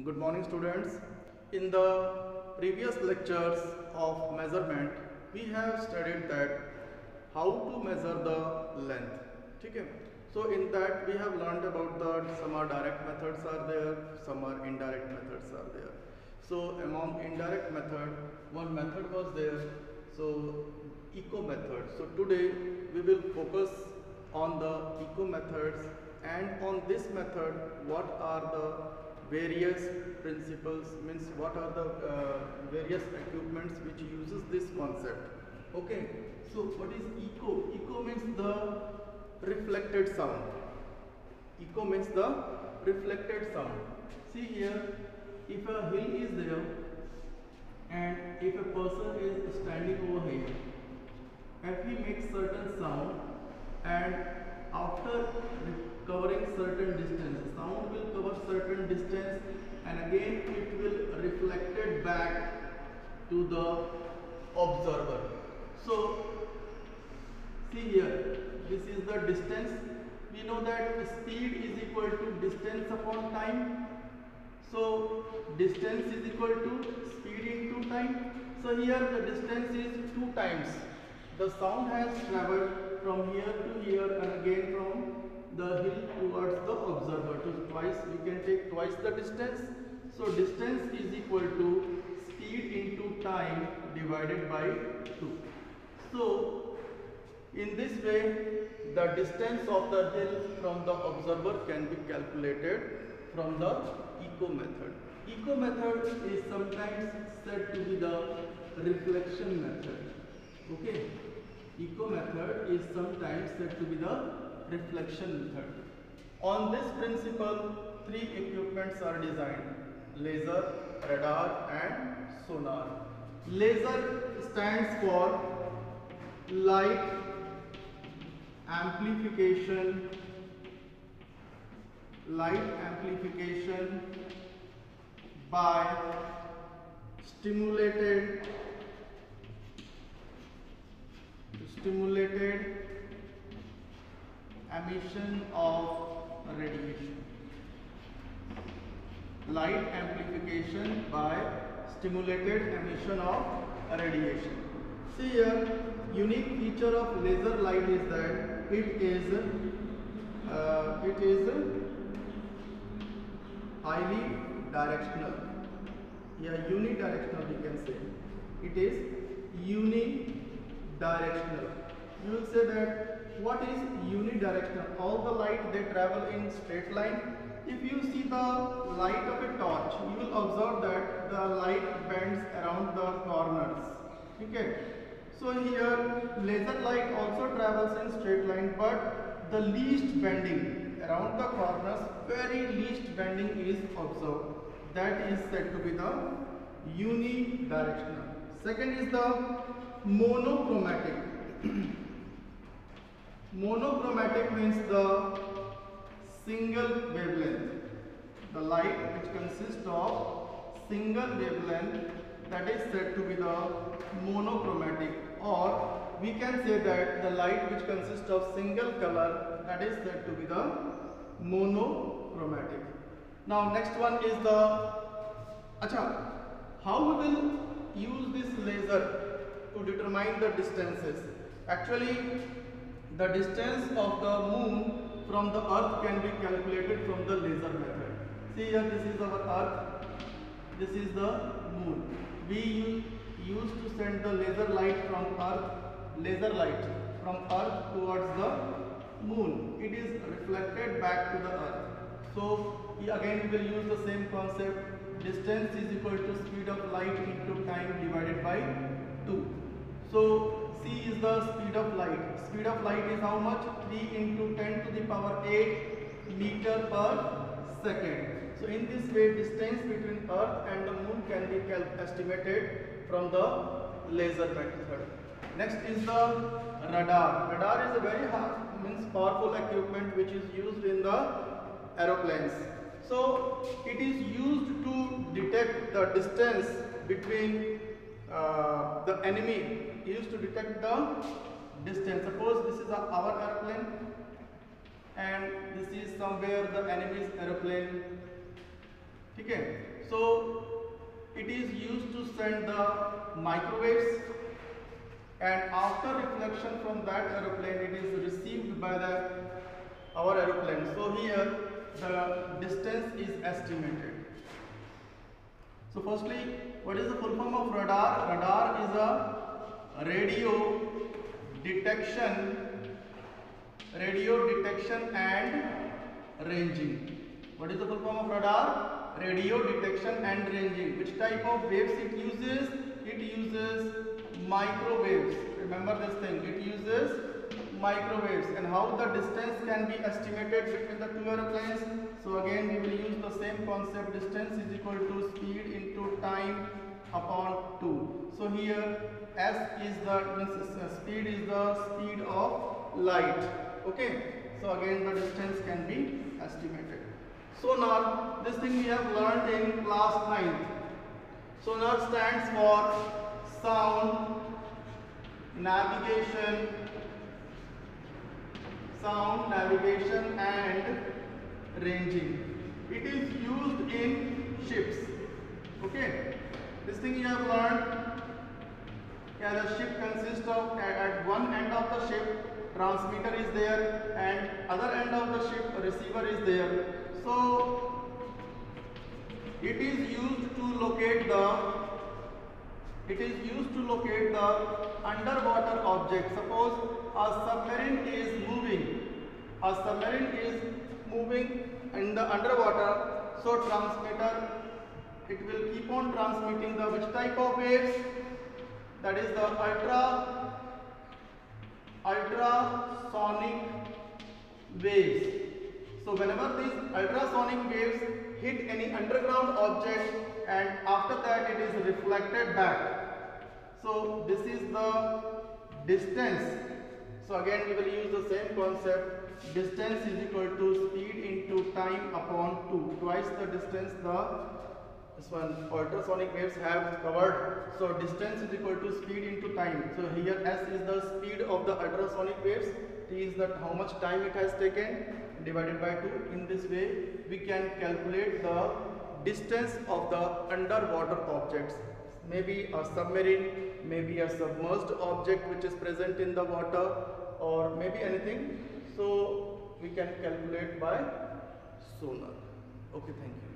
Good morning students. In the previous lectures of measurement, we have studied that how to measure the length. Okay? So in that we have learned about that some are direct methods are there, some are indirect methods are there. So among indirect method, one method was there, so echo method. So today we will focus on the echo methods, and on this method what are the various principles, means what are the various equipments which uses this concept. Okay, so what is echo? Echo means the reflected sound. Echo means the reflected sound. See here, if a hill is there and if a person is standing over here, if he makes certain sound and after covering certain distance, sound will cover certain distance and again it will reflected back to the observer. So see here, this is the distance. We know that speed is equal to distance upon time. So distance is equal to speed into time. So here the distance is 2 times. The sound has travelled from here to here and again from the hill towards the observer. So twice, we can take twice the distance. So distance is equal to speed into time divided by 2. So in this way, the distance of the hill from the observer can be calculated from the echo method. Echo method is sometimes said to be the reflection method. Okay, echo method is sometimes said to be the reflection method. On this principle, 3 equipments are designed: laser, radar and sonar. Laser stands for light amplification, by stimulated emission of radiation. Light amplification by stimulated emission of radiation. See here, unique feature of laser light is that it is highly directional. Yeah, unidirectional we can say. It is unidirectional. You will say that what is unidirectional? All the light they travel in straight line. If you see the light of a torch, you will observe that the light bends around the corners. Okay. So here laser light also travels in straight line, but the least bending around the corners, very least bending is observed. That is said to be the unidirectional. Second is the monochromatic. Monochromatic means the single wavelength. The light which consists of single wavelength, that is said to be the monochromatic, or we can say that the light which consists of single color, that is said to be the monochromatic. Now next one is the how we will use this laser to determine the distances. Actually, the distance of the moon from the earth can be calculated from the laser method. See here, this is our earth, this is the moon. We used to send the laser light from earth, towards the moon. It is reflected back to the earth. So again we will use the same concept. Distance is equal to speed of light into time divided by 2. So c is the speed of light. Speed of light is how much? 3 into 10 to the power 8 meter per second. So in this way, distance between earth and the moon can be estimated from the laser method. Next is the radar. Radar is a very powerful equipment which is used in the aeroplanes. So it is used to detect the distance between the enemy. It used to detect the distance. Suppose this is our airplane and this is somewhere the enemy's aeroplane. ठीक है. So it is used to send the microwaves, and after reflection from that aeroplane it is received by the our aeroplane. So here the distance is estimated. So firstly, what is the full form of radar? Radar is a radio detection and ranging. What is the full form of radar? Radio detection and ranging. Which type of waves it uses? It uses microwaves. Remember this thing, it uses microwaves. And how the distance can be estimated between the two aeroplanes? So again we will use the same concept. Distance is equal to speed into time upon 2. So here s is the speed is the speed of light. Okay, so again the distance can be estimated. Sonar, this thing we have learned in class 9th. Sonar stands for sound navigation and ranging. It is used in ships. Okay, this thing you have learned. Yeah, the ship consists of, at one end of the ship transmitter is there, and other end of the ship receiver is there. So it is used to locate the underwater object. Suppose a submarine is moving in the underwater. So transmitter, it will keep on transmitting the which type of waves? That is the ultrasonic waves. So whenever these ultrasonic waves hit any underground object, and after that it is reflected back. So this is the distance. So again we will use the same concept. Distance is equal to speed into time upon 2. Twice the distance this one ultrasonic waves have covered. So distance is equal to speed into time. So here s is the speed of the ultrasonic waves, t is that how much time it has taken, divided by 2. In this way we can calculate the distance of the underwater objects. Maybe a submarine, maybe a submerged object which is present in the water, or maybe anything. So we can calculate by sonar. Okay, thank you.